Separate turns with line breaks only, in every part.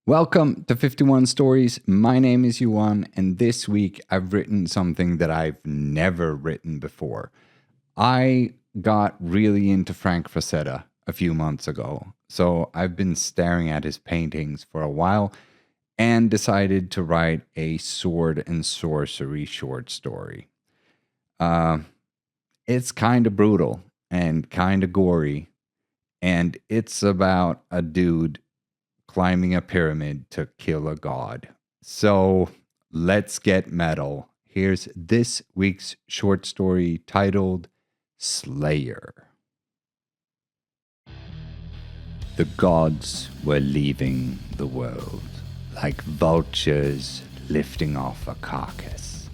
Welcome to 51 Stories. My name is Johan, and this week I've written something that I've never written before. I got really into Frank Frazetta a few months ago, so I've been staring at his paintings for a while and decided to write a sword and sorcery short story. It's kind of brutal and kind of gory, and it's about a dude climbing a pyramid to kill a god. So let's get metal. Here's this week's short story titled Slayer. The gods were leaving the world like vultures lifting off a carcass.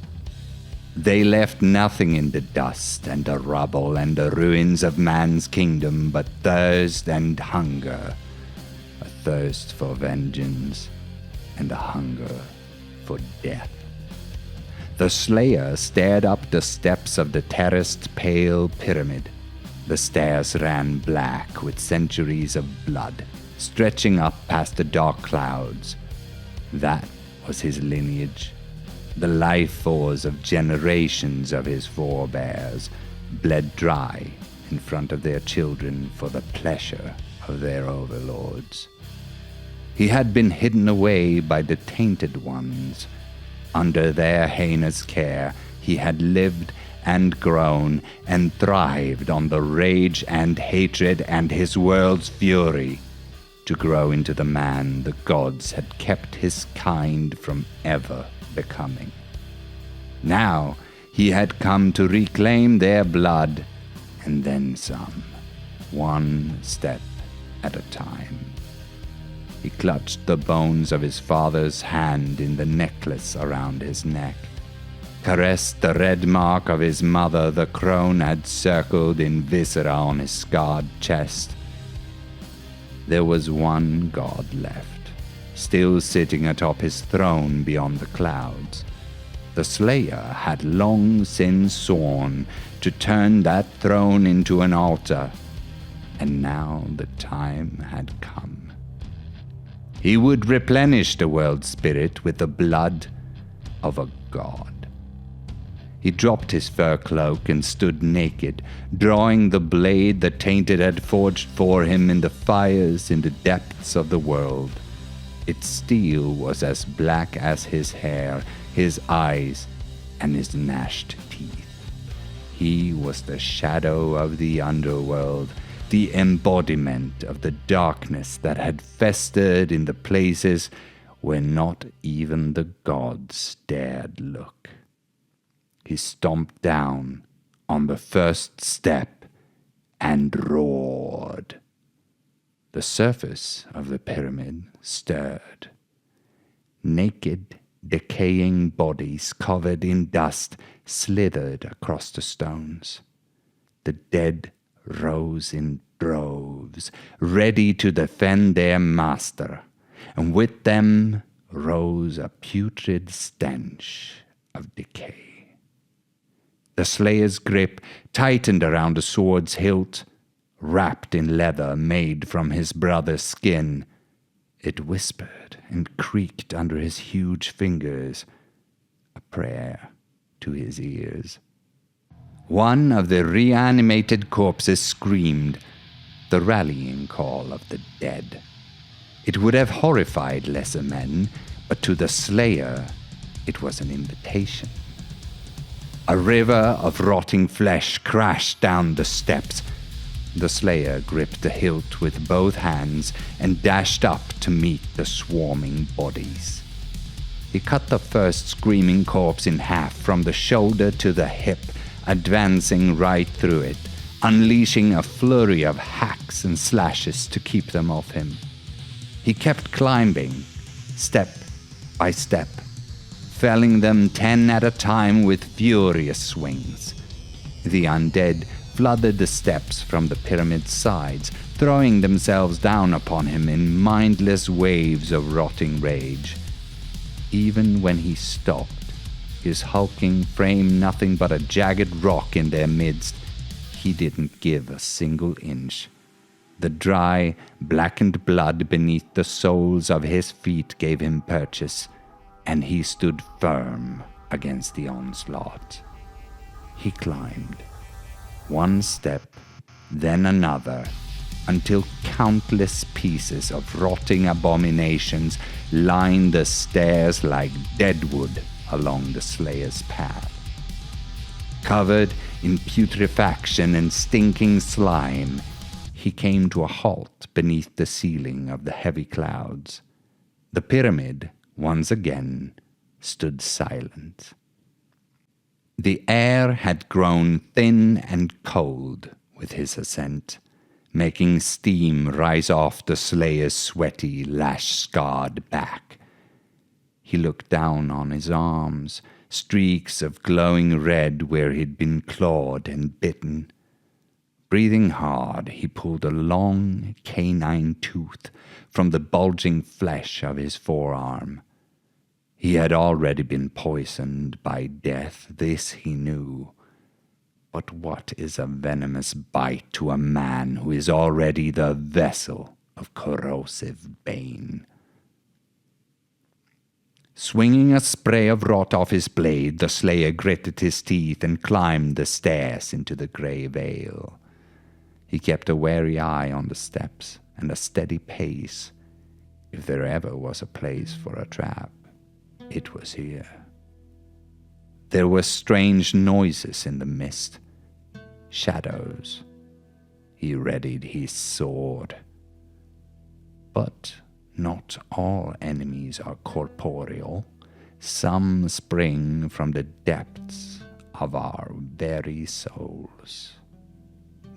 They left nothing in the dust and the rubble and the ruins of man's kingdom but thirst and hunger. A thirst for vengeance and a hunger for death. The Slayer stared up the steps of the terraced pale pyramid. The stairs ran black with centuries of blood, stretching up past the dark clouds. That was his lineage. The life force of generations of his forebears bled dry in front of their children for the pleasure of their overlords. He had been hidden away by the tainted ones. Under their heinous care, he had lived and grown and thrived on the rage and hatred and his world's fury, to grow into the man the gods had kept his kind from ever becoming. Now he had come to reclaim their blood, and then some, one step at a time. He clutched the bones of his father's hand in the necklace around his neck, caressed the red mark of his mother the crone had circled in viscera on his scarred chest. There was one god left, still sitting atop his throne beyond the clouds. The Slayer had long since sworn to turn that throne into an altar, and now the time had come. He would replenish the world spirit with the blood of a god. He dropped his fur cloak and stood naked, drawing the blade the Tainted had forged for him in the fires in the depths of the world. Its steel was as black as his hair, his eyes, and his gnashed teeth. He was the shadow of the underworld, the embodiment of the darkness that had festered in the places where not even the gods dared look. He stomped down on the first step and roared. The surface of the pyramid stirred. Naked, decaying bodies covered in dust slithered across the stones. The dead rose in droves, ready to defend their master, and with them rose a putrid stench of decay. The Slayer's grip tightened around the sword's hilt, wrapped in leather made from his brother's skin. It whispered and creaked under his huge fingers, a prayer to his ears. One of the reanimated corpses screamed, the rallying call of the dead. It would have horrified lesser men, but to the Slayer it was an invitation. A river of rotting flesh crashed down the steps. The Slayer gripped the hilt with both hands and dashed up to meet the swarming bodies. He cut the first screaming corpse in half from the shoulder to the hip, advancing right through it, unleashing a flurry of hacks and slashes to keep them off him. He kept climbing, step by step, felling them 10 at a time with furious swings. The undead flooded the steps from the pyramid's sides, throwing themselves down upon him in mindless waves of rotting rage. Even when he stopped, his hulking frame nothing but a jagged rock in their midst, he didn't give a single inch. The dry, blackened blood beneath the soles of his feet gave him purchase, and he stood firm against the onslaught. He climbed, one step, then another, until countless pieces of rotting abominations lined the stairs like deadwood along the Slayer's path. Covered in putrefaction and stinking slime, he came to a halt beneath the ceiling of the heavy clouds. The pyramid, once again, stood silent. The air had grown thin and cold with his ascent, making steam rise off the Slayer's sweaty, lash-scarred back. He looked down on his arms, streaks of glowing red where he'd been clawed and bitten. Breathing hard, he pulled a long canine tooth from the bulging flesh of his forearm. He had already been poisoned by death, this he knew. But what is a venomous bite to a man who is already the vessel of corrosive bane? Swinging a spray of rot off his blade, the Slayer gritted his teeth and climbed the stairs into the grey veil. He kept a wary eye on the steps and a steady pace. If there ever was a place for a trap, it was here. There were strange noises in the mist. Shadows. He readied his sword. But not all enemies are corporeal. Some spring from the depths of our very souls.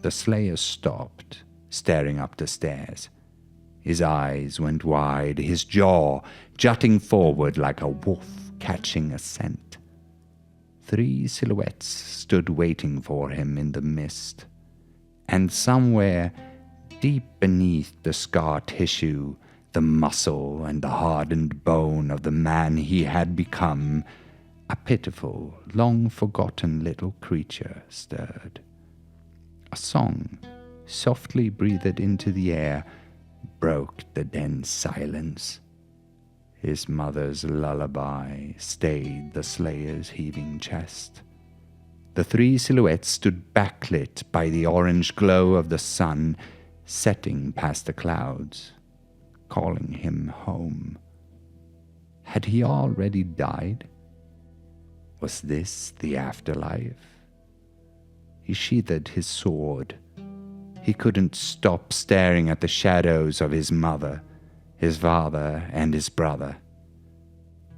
The Slayer stopped, staring up the stairs. His eyes went wide, his jaw jutting forward like a wolf catching a scent. 3 silhouettes stood waiting for him in the mist, and somewhere deep beneath the scar tissue, the muscle and the hardened bone of the man he had become, a pitiful, long-forgotten little creature stirred. A song, softly breathed into the air, broke the dense silence. His mother's lullaby stayed the Slayer's heaving chest. The 3 silhouettes stood backlit by the orange glow of the sun, setting past the clouds, calling him home. Had he already died? Was this the afterlife? He sheathed his sword. He couldn't stop staring at the shadows of his mother, his father, and his brother.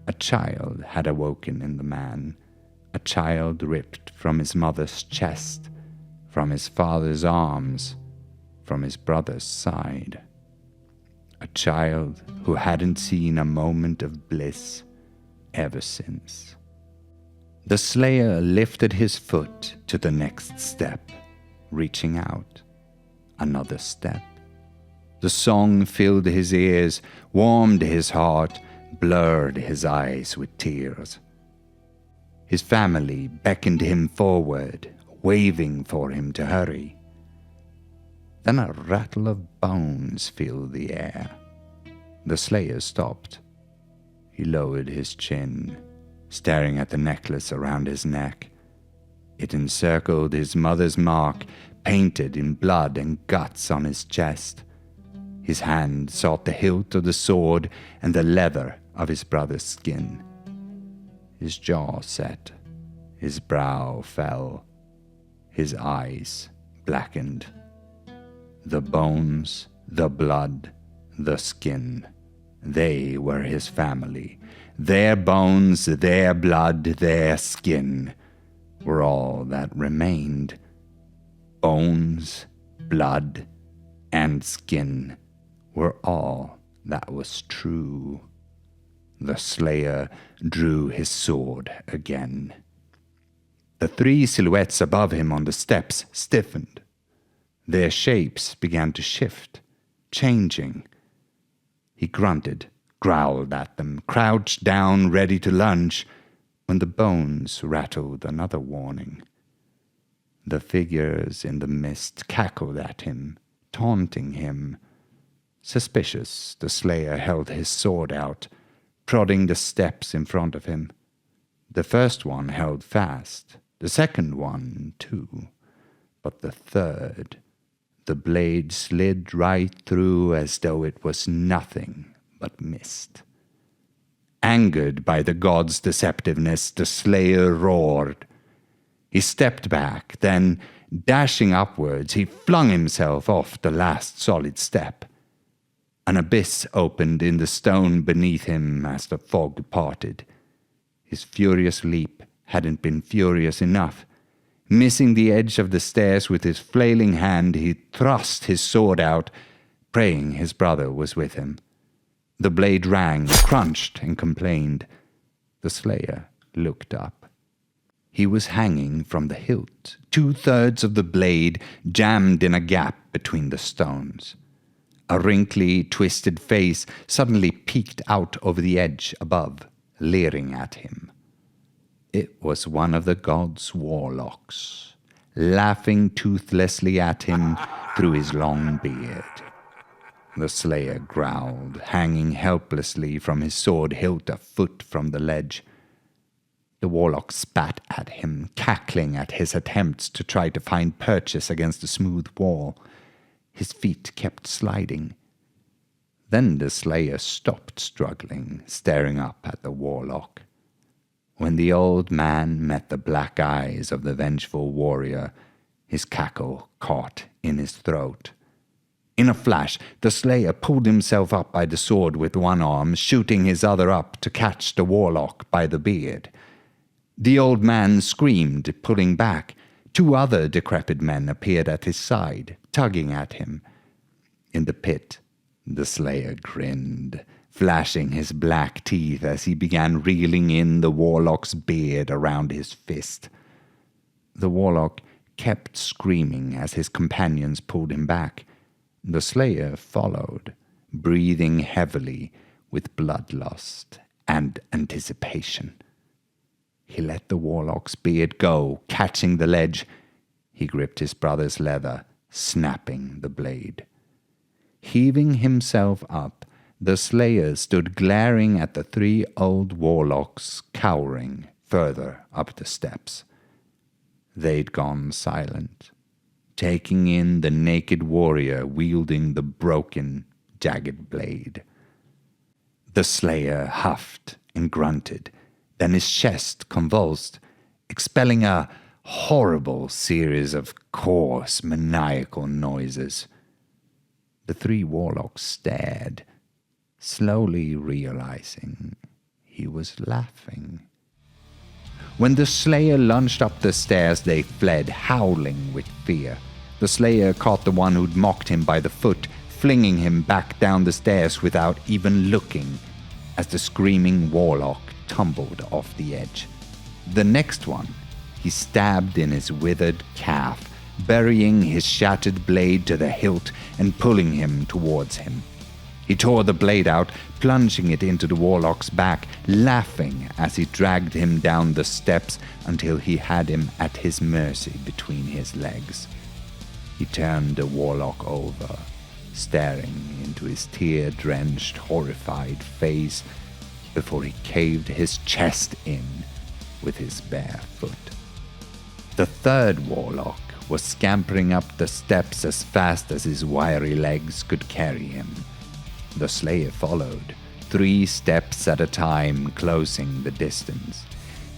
A child had awoken in the man, a child ripped from his mother's chest, from his father's arms, from his brother's side. A child who hadn't seen a moment of bliss ever since. The Slayer lifted his foot to the next step, reaching out. Another step. The song filled his ears, warmed his heart, blurred his eyes with tears. His family beckoned him forward, waving for him to hurry. Then a rattle of bones filled the air. The Slayer stopped. He lowered his chin, staring at the necklace around his neck. It encircled his mother's mark, painted in blood and guts on his chest. His hand sought the hilt of the sword and the leather of his brother's skin. His jaw set, his brow fell, his eyes blackened. The bones, the blood, the skin, they were his family. Their bones, their blood, their skin were all that remained. Bones, blood, and skin were all that was true. The Slayer drew his sword again. The 3 silhouettes above him on the steps stiffened. Their shapes began to shift, changing. He grunted, growled at them, crouched down ready to lunge, when the bones rattled another warning. The figures in the mist cackled at him, taunting him. Suspicious, the slayer held his sword out, prodding the steps in front of him. The first one held fast, the second one too, but the third, the blade slid right through as though it was nothing but mist. Angered by the god's deceptiveness, the slayer roared. He stepped back, then, dashing upwards, he flung himself off the last solid step. An abyss opened in the stone beneath him as the fog parted. His furious leap hadn't been furious enough. Missing the edge of the stairs with his flailing hand, he thrust his sword out, praying his brother was with him. The blade rang, crunched, and complained. The slayer looked up. He was hanging from the hilt, 2/3 of the blade jammed in a gap between the stones. A wrinkly, twisted face suddenly peeked out over the edge above, leering at him. It was one of the god's warlocks, laughing toothlessly at him through his long beard. The slayer growled, hanging helplessly from his sword hilt a foot from the ledge. The warlock spat at him, cackling at his attempts to try to find purchase against the smooth wall. His feet kept sliding. Then the slayer stopped struggling, staring up at the warlock. When the old man met the black eyes of the vengeful warrior, his cackle caught in his throat. In a flash, the slayer pulled himself up by the sword with one arm, shooting his other up to catch the warlock by the beard. The old man screamed, pulling back. 2 other decrepit men appeared at his side, tugging at him. In the pit, the slayer grinned, flashing his black teeth as he began reeling in the warlock's beard around his fist. The warlock kept screaming as his companions pulled him back. The slayer followed, breathing heavily with bloodlust and anticipation. He let the warlock's beard go, catching the ledge. He gripped his brother's leather, snapping the blade. Heaving himself up, the slayer stood glaring at the 3 old warlocks cowering further up the steps. They'd gone silent, taking in the naked warrior wielding the broken, jagged blade. The slayer huffed and grunted, then his chest convulsed, expelling a horrible series of coarse, maniacal noises. The 3 warlocks stared, slowly realizing he was laughing. When the slayer lunged up the stairs, they fled, howling with fear. The slayer caught the one who'd mocked him by the foot, flinging him back down the stairs without even looking, as the screaming warlock tumbled off the edge. The next one he stabbed in his withered calf, burying his shattered blade to the hilt and pulling him towards him. He tore the blade out, plunging it into the warlock's back, laughing as he dragged him down the steps until he had him at his mercy between his legs. He turned the warlock over, staring into his tear-drenched, horrified face before he caved his chest in with his bare foot. The 3rd warlock was scampering up the steps as fast as his wiry legs could carry him. The slayer followed, 3 steps at a time, closing the distance.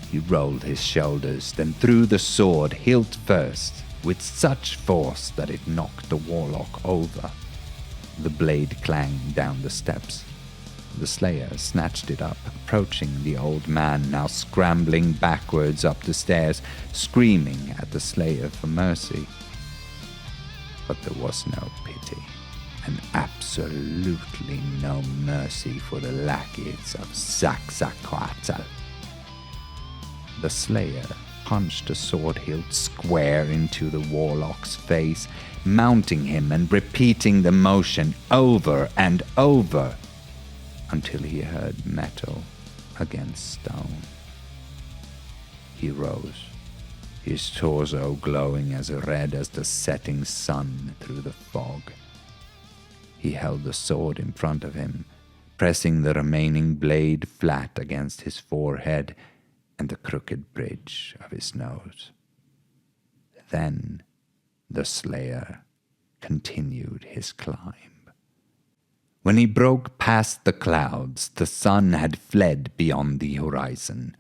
He rolled his shoulders, then threw the sword hilt first, with such force that it knocked the warlock over. The blade clanged down the steps. The slayer snatched it up, approaching the old man, now scrambling backwards up the stairs, screaming at the slayer for mercy. But there was no pity, and absolutely no mercy for the lackeys of Sax'acoatl. The slayer punched the sword hilt square into the warlock's face, mounting him and repeating the motion over and over, until he heard metal against stone. He rose, his torso glowing as red as the setting sun through the fog. He held the sword in front of him, pressing the remaining blade flat against his forehead and the crooked bridge of his nose. Then the slayer continued his climb. When he broke past the clouds, the sun had fled beyond the horizon.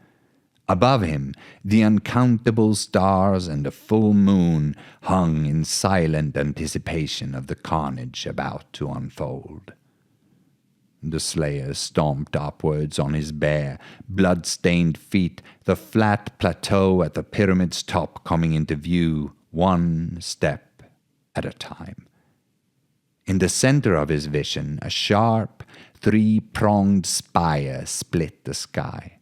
Above him, the uncountable stars and a full moon hung in silent anticipation of the carnage about to unfold. The slayer stomped upwards on his bare, blood-stained feet, the flat plateau at the pyramid's top coming into view one step at a time. In the center of his vision, a sharp, three-pronged spire split the sky.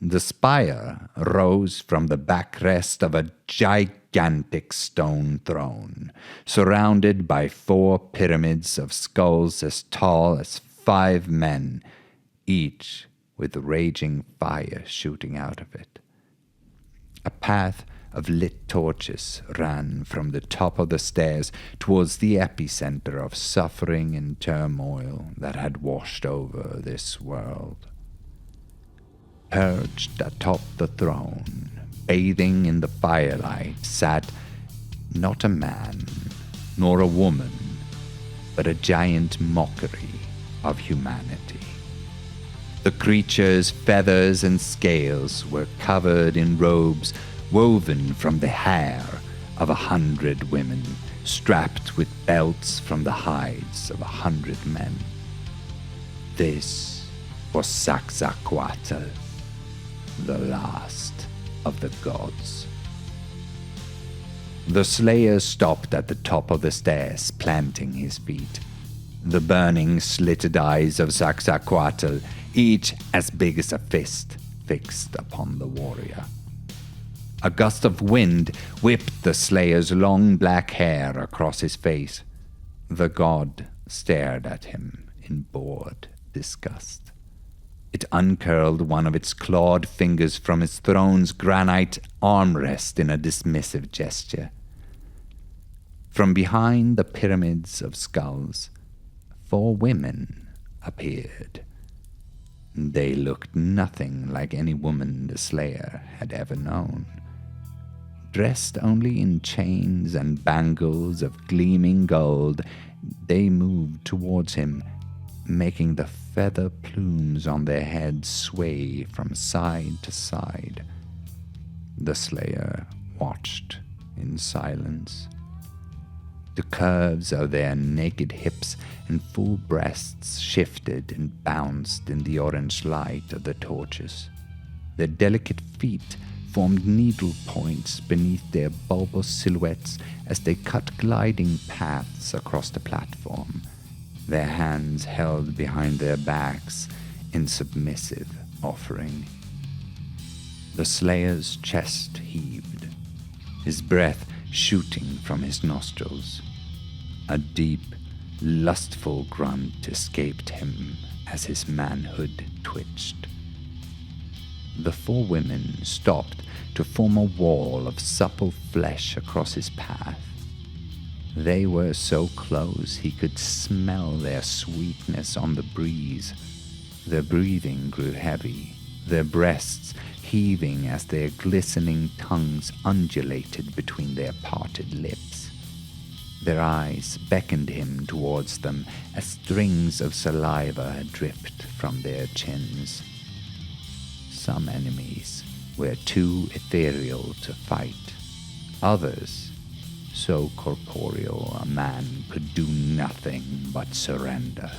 The spire rose from the backrest of a gigantic stone throne, surrounded by 4 pyramids of skulls as tall as 5 men, each with raging fire shooting out of it. A path of lit torches ran from the top of the stairs towards the epicenter of suffering and turmoil that had washed over this world. Perched atop the throne, bathing in the firelight, sat not a man nor a woman, but a giant mockery of humanity. The creature's feathers and scales were covered in robes woven from the hair of 100 women, strapped with belts from the hides of 100 men. This was Sax'acoatl, the last of the gods. The slayer stopped at the top of the stairs, planting his feet. The burning, slitted eyes of Sax'acoatl, each as big as a fist, fixed upon the warrior. A gust of wind whipped the slayer's long black hair across his face. The god stared at him in bored disgust. It uncurled one of its clawed fingers from its throne's granite armrest in a dismissive gesture. From behind the pyramids of skulls, 4 women appeared. They looked nothing like any woman the slayer had ever known. Dressed only in chains and bangles of gleaming gold, they moved towards him, making the feather plumes on their heads sway from side to side. The slayer watched in silence. The curves of their naked hips and full breasts shifted and bounced in the orange light of the torches. Their delicate feet formed needle points beneath their bulbous silhouettes as they cut gliding paths across the platform, their hands held behind their backs in submissive offering. The slayer's chest heaved, his breath shooting from his nostrils. A deep, lustful grunt escaped him as his manhood twitched. The 4 women stopped to form a wall of supple flesh across his path. They were so close he could smell their sweetness on the breeze. Their breathing grew heavy, their breasts heaving as their glistening tongues undulated between their parted lips. Their eyes beckoned him towards them as strings of saliva dripped from their chins. Some enemies were too ethereal to fight. Others, so corporeal a man could do nothing but surrender.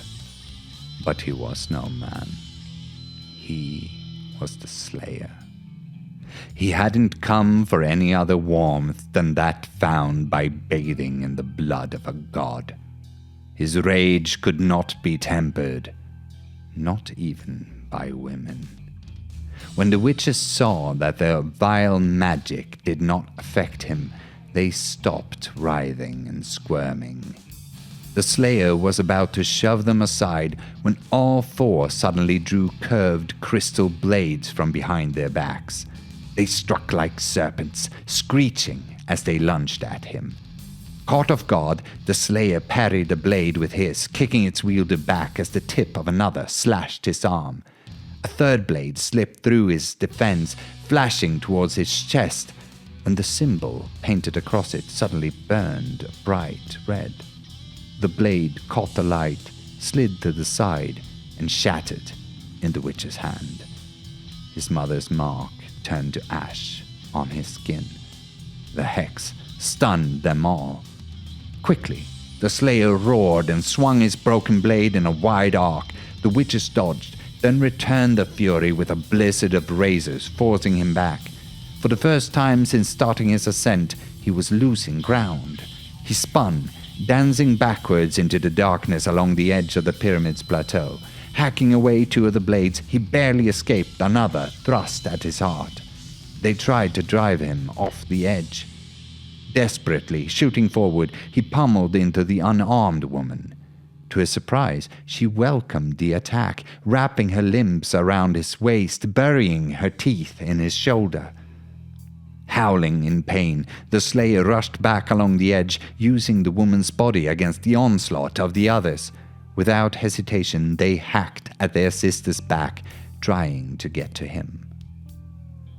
But he was no man. He was the slayer. He hadn't come for any other warmth than that found by bathing in the blood of a god. His rage could not be tempered, not even by women. When the witches saw that their vile magic did not affect him, they stopped writhing and squirming. The slayer was about to shove them aside when all 4 suddenly drew curved crystal blades from behind their backs. They struck like serpents, screeching as they lunged at him. Caught off guard, the slayer parried a blade with his, kicking its wielder back as the tip of another slashed his arm. A third blade slipped through his defense, flashing towards his chest, and the symbol painted across it suddenly burned a bright red. The blade caught the light, slid to the side, and shattered in the witch's hand. His mother's mark turned to ash on his skin. The hex stunned them all. Quickly, the slayer roared and swung his broken blade in a wide arc. The witches dodged, then returned the fury with a blizzard of razors, forcing him back. For the first time since starting his ascent, he was losing ground. He spun, dancing backwards into the darkness along the edge of the pyramid's plateau. Hacking away two of the blades, he barely escaped another thrust at his heart. They tried to drive him off the edge. Desperately shooting forward, he pummeled into the unarmed woman. To his surprise, she welcomed the attack, wrapping her limbs around his waist, burying her teeth in his shoulder. Howling in pain, the slayer rushed back along the edge, using the woman's body against the onslaught of the others. Without hesitation, they hacked at their sister's back, trying to get to him.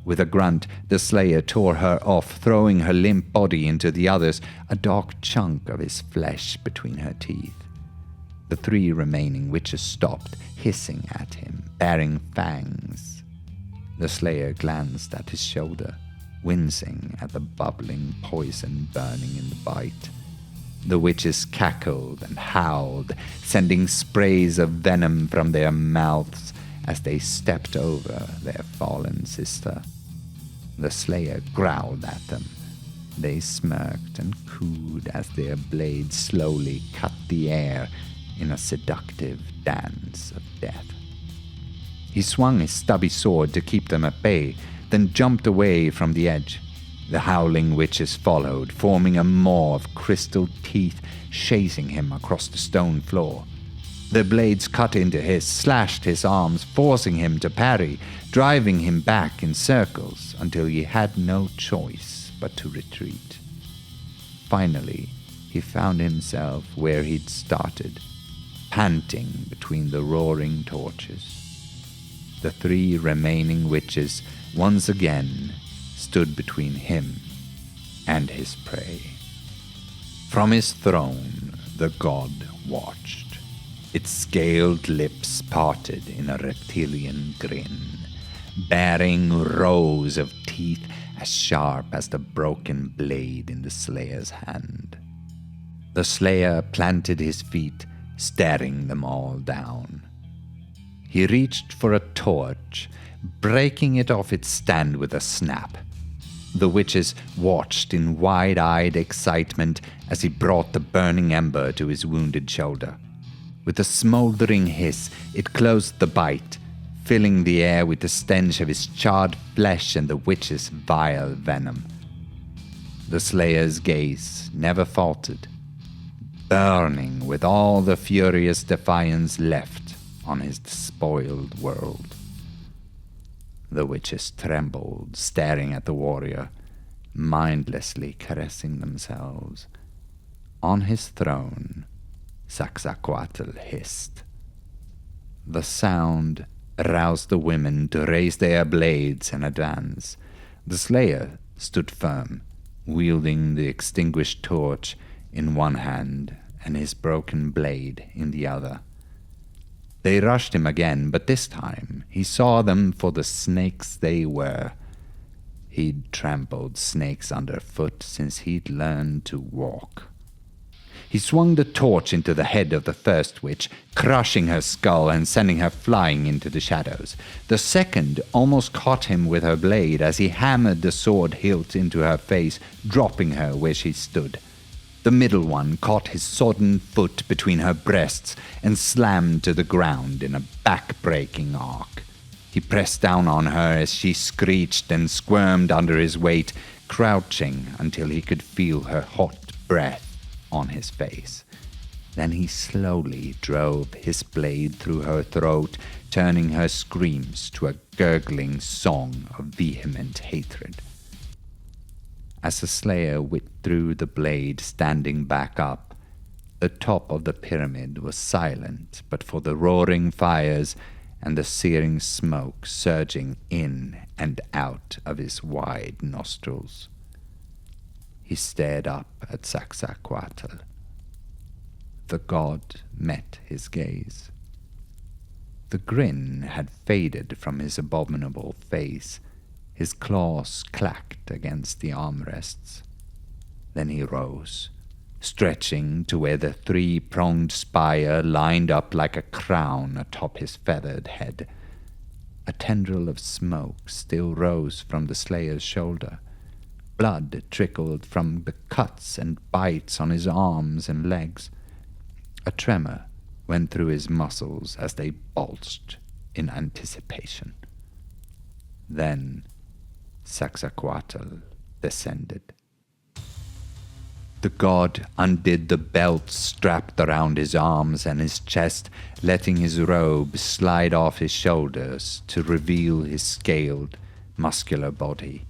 With a grunt, the slayer tore her off, throwing her limp body into the others, a dark chunk of his flesh between her teeth. The three remaining witches stopped, hissing at him, baring fangs. The slayer glanced at his shoulder, wincing at the bubbling poison burning in the bite. The witches cackled and howled, sending sprays of venom from their mouths as they stepped over their fallen sister. The slayer growled at them. They smirked and cooed as their blades slowly cut the air in a seductive dance of death. He swung his stubby sword to keep them at bay, then jumped away from the edge. The howling witches followed, forming a maw of crystal teeth, chasing him across the stone floor. Their blades cut into his, slashed his arms, forcing him to parry, driving him back in circles until he had no choice but to retreat. Finally, he found himself where he'd started, panting between the roaring torches. The three remaining witches once again stood between him and his prey. From his throne, the god watched. Its scaled lips parted in a reptilian grin, baring rows of teeth as sharp as the broken blade in the slayer's hand. The slayer planted his feet, staring them all down. He reached for a torch, breaking it off its stand with a snap. The witches watched in wide-eyed excitement as he brought the burning ember to his wounded shoulder. With a smoldering hiss, it closed the bite, filling the air with the stench of his charred flesh and the witch's vile venom. The slayer's gaze never faltered, burning with all the furious defiance left on his despoiled world. The witches trembled, staring at the warrior, mindlessly caressing themselves. On his throne, Sax'acoatl hissed. The sound aroused the women to raise their blades and advance. The slayer stood firm, wielding the extinguished torch in one hand and his broken blade in the other. They rushed him again, but this time he saw them for the snakes they were. He'd trampled snakes underfoot since he'd learned to walk. He swung the torch into the head of the first witch, crushing her skull and sending her flying into the shadows. The second almost caught him with her blade as he hammered the sword hilt into her face, dropping her where she stood. The middle one caught his sodden foot between her breasts and slammed to the ground in a back-breaking arc. He pressed down on her as she screeched and squirmed under his weight, crouching until he could feel her hot breath on his face. Then he slowly drove his blade through her throat, turning her screams to a gurgling song of vehement hatred. As the slayer withdrew the blade, standing back up, the top of the pyramid was silent but for the roaring fires and the searing smoke surging in and out of his wide nostrils. He stared up at Sax'acoatl. The god met his gaze. The grin had faded from his abominable face. His claws clacked against the armrests. Then he rose, stretching to where the three-pronged spire lined up like a crown atop his feathered head. A tendril of smoke still rose from the slayer's shoulder. Blood trickled from the cuts and bites on his arms and legs. A tremor went through his muscles as they bulged in anticipation. Then Sax'acoatl descended. The god undid the belt strapped around his arms and his chest, letting his robe slide off his shoulders to reveal his scaled, muscular body,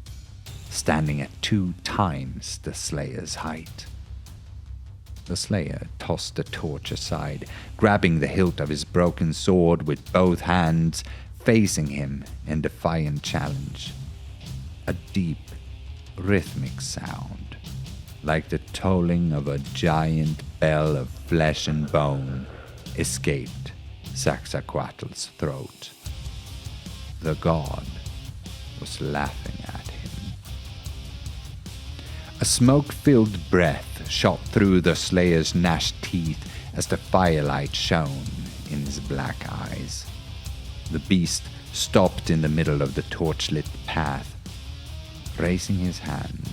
standing at 2 times the slayer's height. The slayer tossed the torch aside, grabbing the hilt of his broken sword with both hands, facing him in defiant challenge. A deep, rhythmic sound, like the tolling of a giant bell of flesh and bone, escaped Sax'acoatl's throat. The god was laughing at him. A smoke-filled breath shot through the slayer's gnashed teeth as the firelight shone in his black eyes. The beast stopped in the middle of the torchlit path. Raising his hand,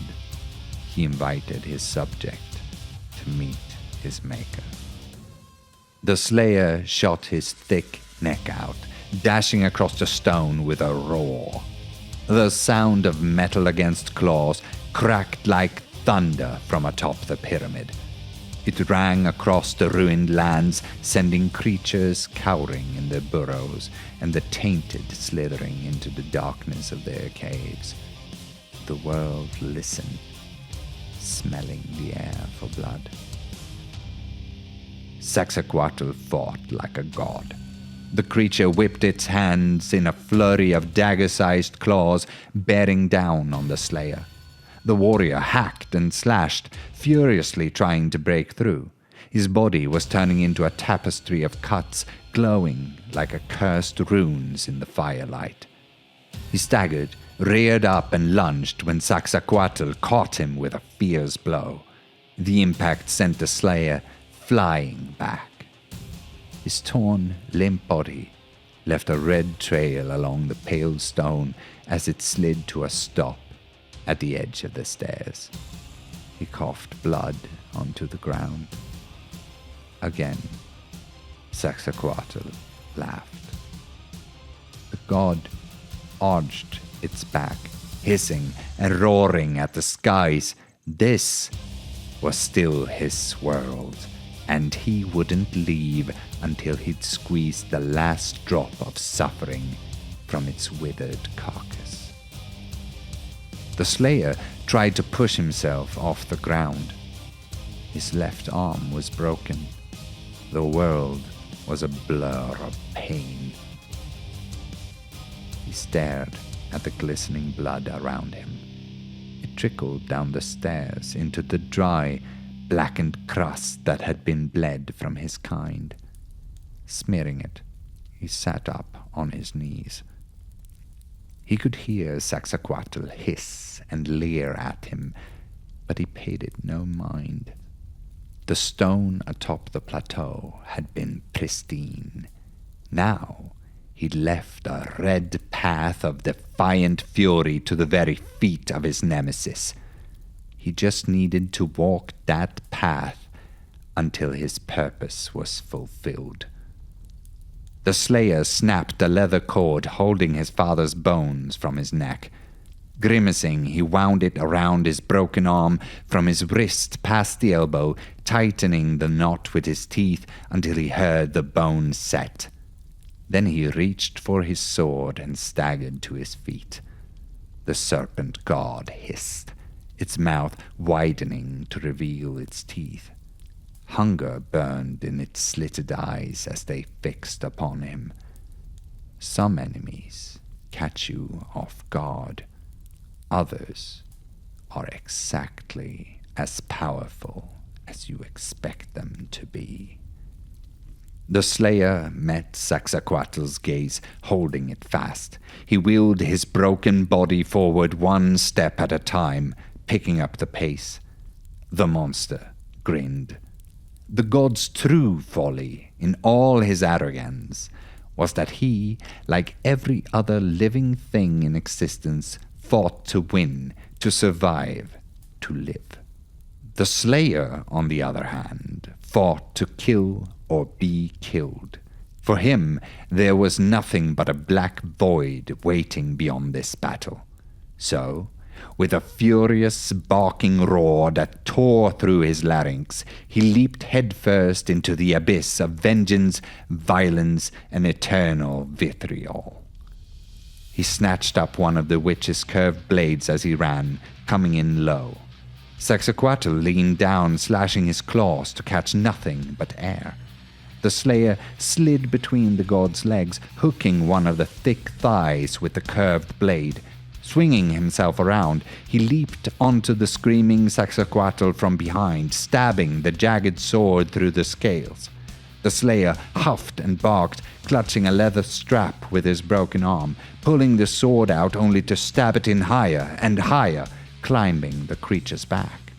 he invited his subject to meet his maker. The slayer shot his thick neck out, dashing across the stone with a roar. The sound of metal against claws cracked like thunder from atop the pyramid. It rang across the ruined lands, sending creatures cowering in their burrows and the tainted slithering into the darkness of their caves. The world listened, smelling the air for blood. Sax'acoatl fought like a god. The creature whipped its hands in a flurry of dagger-sized claws, bearing down on the slayer. The warrior hacked and slashed, furiously trying to break through. His body was turning into a tapestry of cuts, glowing like accursed runes in the firelight. He staggered, reared up and lunged when Sax'acoatl caught him with a fierce blow. The impact sent the slayer flying back. His torn, limp body left a red trail along the pale stone as it slid to a stop at the edge of the stairs. He coughed blood onto the ground. Again, Sax'acoatl laughed. The god arched its back, hissing and roaring at the skies. This was still his world, and he wouldn't leave until he'd squeezed the last drop of suffering from its withered carcass. The slayer tried to push himself off the ground. His left arm was broken. The world was a blur of pain. He stared at the glistening blood around him. It trickled down the stairs into the dry, blackened crust that had been bled from his kind. Smearing it, he sat up on his knees. He could hear Sax'acoatl hiss and leer at him, but he paid it no mind. The stone atop the plateau had been pristine. Now he'd left a red path of defiant fury to the very feet of his nemesis. He just needed to walk that path until his purpose was fulfilled. The slayer snapped the leather cord holding his father's bones from his neck. Grimacing, he wound it around his broken arm from his wrist past the elbow, tightening the knot with his teeth until he heard the bone set. Then he reached for his sword and staggered to his feet. The serpent god hissed, its mouth widening to reveal its teeth. Hunger burned in its slitted eyes as they fixed upon him. Some enemies catch you off guard. Others are exactly as powerful as you expect them to be. The Slayer met Sax'acoatl's gaze, holding it fast. He wheeled his broken body forward one step at a time, picking up the pace. The monster grinned. The god's true folly, in all his arrogance, was that he, like every other living thing in existence, fought to win, to survive, to live. The Slayer, on the other hand, fought to kill or be killed. For him, there was nothing but a black void waiting beyond this battle. So, with a furious barking roar that tore through his larynx, he leaped headfirst into the abyss of vengeance, violence, and eternal vitriol. He snatched up one of the witch's curved blades as he ran, coming in low. Sax'acoatl leaned down, slashing his claws to catch nothing but air. The Slayer slid between the god's legs, hooking one of the thick thighs with the curved blade. Swinging himself around, he leaped onto the screaming Sax'acoatl from behind, stabbing the jagged sword through the scales. The Slayer huffed and barked, clutching a leather strap with his broken arm, pulling the sword out only to stab it in higher and higher, climbing the creature's back.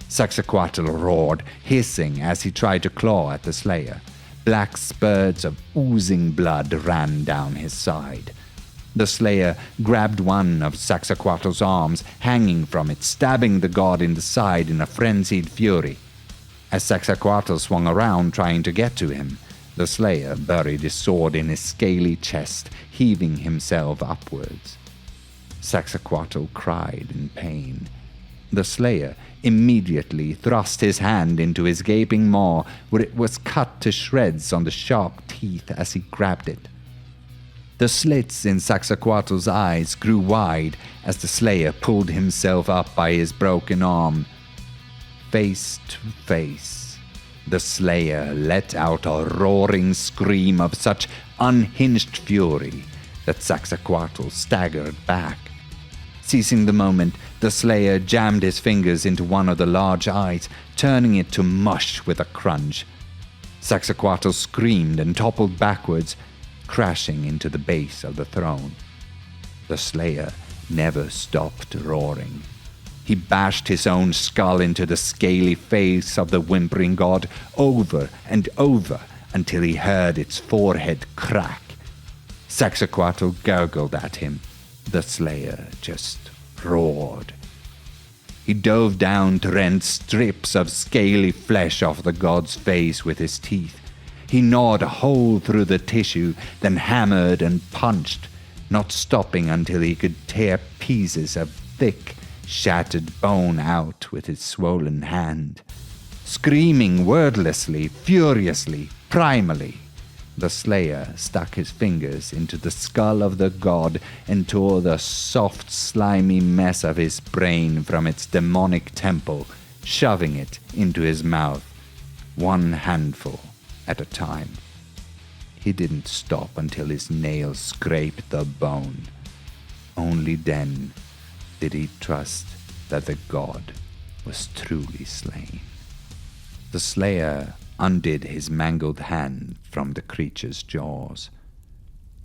Sax'acoatl roared, hissing as he tried to claw at the Slayer. Black spurts of oozing blood ran down his side. The Slayer grabbed one of Sax'acoatl's arms, hanging from it, stabbing the god in the side in a frenzied fury. As Sax'acoatl swung around trying to get to him, the Slayer buried his sword in his scaly chest, heaving himself upwards. Sax'acoatl cried in pain. The Slayer immediately thrust his hand into his gaping maw, where it was cut to shreds on the sharp teeth as he grabbed it. The slits in Sax'acoatl's eyes grew wide as the Slayer pulled himself up by his broken arm. Face to face, the Slayer let out a roaring scream of such unhinged fury that Sax'acoatl staggered back. Seizing the moment, the Slayer jammed his fingers into one of the large eyes, turning it to mush with a crunch. Sax'acoatl screamed and toppled backwards, crashing into the base of the throne. The Slayer never stopped roaring. He bashed his own skull into the scaly face of the whimpering god over and over until he heard its forehead crack. Sax'acoatl gurgled at him. The Slayer just roared. He dove down to rend strips of scaly flesh off the god's face with his teeth. He gnawed a hole through the tissue, then hammered and punched, not stopping until he could tear pieces of thick, shattered bone out with his swollen hand. Screaming wordlessly, furiously, primally, the Slayer stuck his fingers into the skull of the god and tore the soft, slimy mess of his brain from its demonic temple, shoving it into his mouth, one handful at a time. He didn't stop until his nails scraped the bone. Only then did he trust that the god was truly slain. The Slayer undid his mangled hand from the creature's jaws.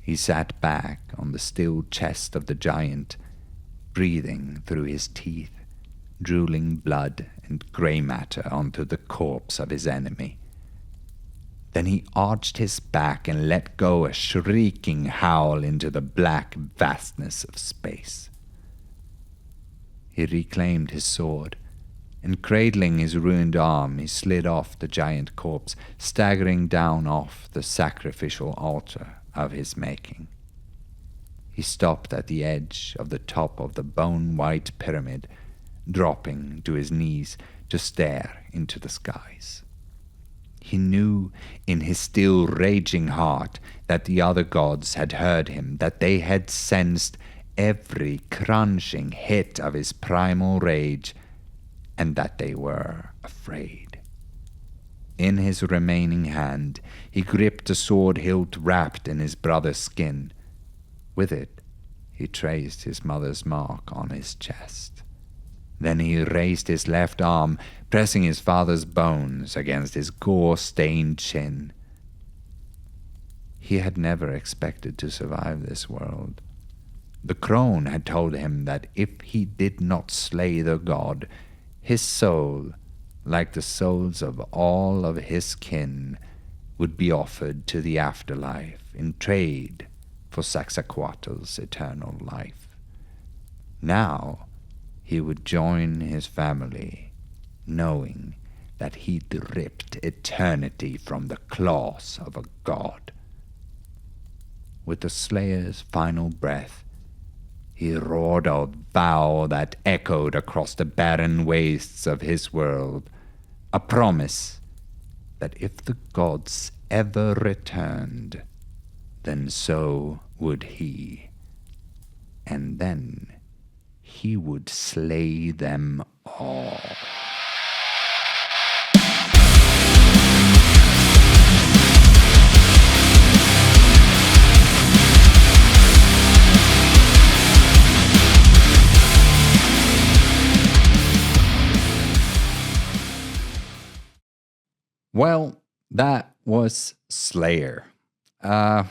He sat back on the still chest of the giant, breathing through his teeth, drooling blood and grey matter onto the corpse of his enemy. Then he arched his back and let go a shrieking howl into the black vastness of space. He reclaimed his sword, and cradling his ruined arm, he slid off the giant corpse, staggering down off the sacrificial altar of his making. He stopped at the edge of the top of the bone-white pyramid, dropping to his knees to stare into the skies. He knew in his still raging heart that the other gods had heard him, that they had sensed every crunching hit of his primal rage, and that they were afraid. In his remaining hand, he gripped a sword hilt wrapped in his brother's skin. With it, he traced his mother's mark on his chest. Then he raised his left arm, pressing his father's bones against his gore-stained chin. He had never expected to survive this world. The crone had told him that if he did not slay the god, his soul, like the souls of all of his kin, would be offered to the afterlife in trade for Sax'acoatl's eternal life. Now he would join his family, knowing that he'd ripped eternity from the claws of a god. With the Slayer's final breath, he roared a vow that echoed across the barren wastes of his world, a promise that if the gods ever returned, then so would he. And then he would slay them all. Well, that was Slayer. I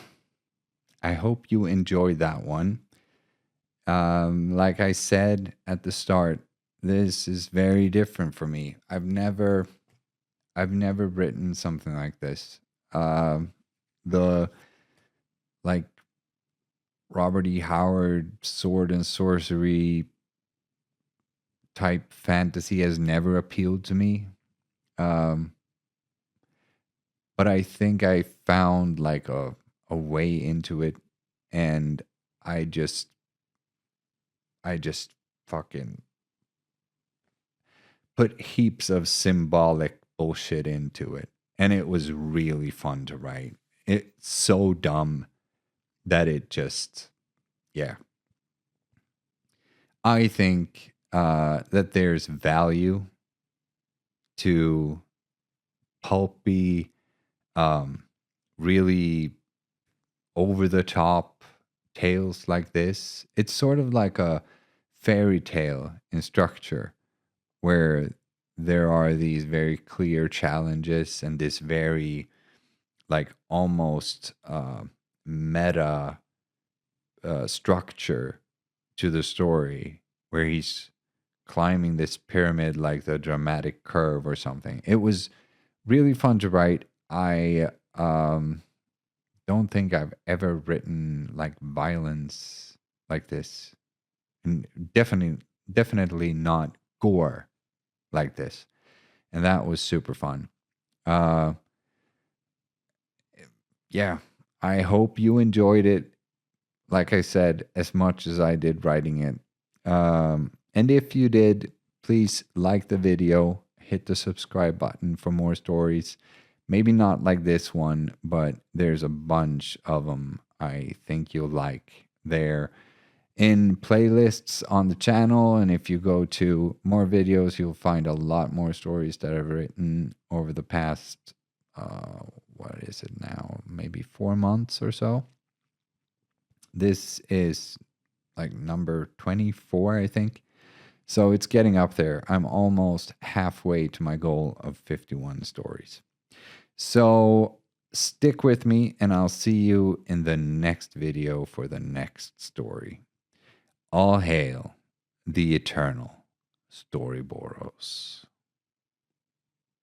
hope you enjoyed that one. Like I said at the start, this is very different for me. I've never written something like this. The like Robert E. Howard sword and sorcery type fantasy has never appealed to me. But I think I found like a way into it, and I just fucking put heaps of symbolic bullshit into it, and it was really fun to write. It's so dumb that it just, yeah. I think that there's value to pulpy, really over the top tales like this. It's sort of like a fairy tale in structure, where there are these very clear challenges and this very like almost meta structure to the story, where he's climbing this pyramid like the dramatic curve or something. It was really fun to write. I don't think I've ever written like violence like this, and definitely not gore like this, and that was super fun. Yeah, I hope you enjoyed it, like I said, as much as I did writing it. And if you did, please like the video, hit the subscribe button for more stories. Maybe not like this one, but there's a bunch of them I think you'll like there in playlists on the channel. And if you go to more videos, you'll find a lot more stories that I've written over the past, what is it now? Maybe 4 months or so. This is like number 24, I think. So it's getting up there. I'm almost halfway to my goal of 51 stories. So stick with me, and I'll see you in the next video for the next story. All hail the eternal Storyboros.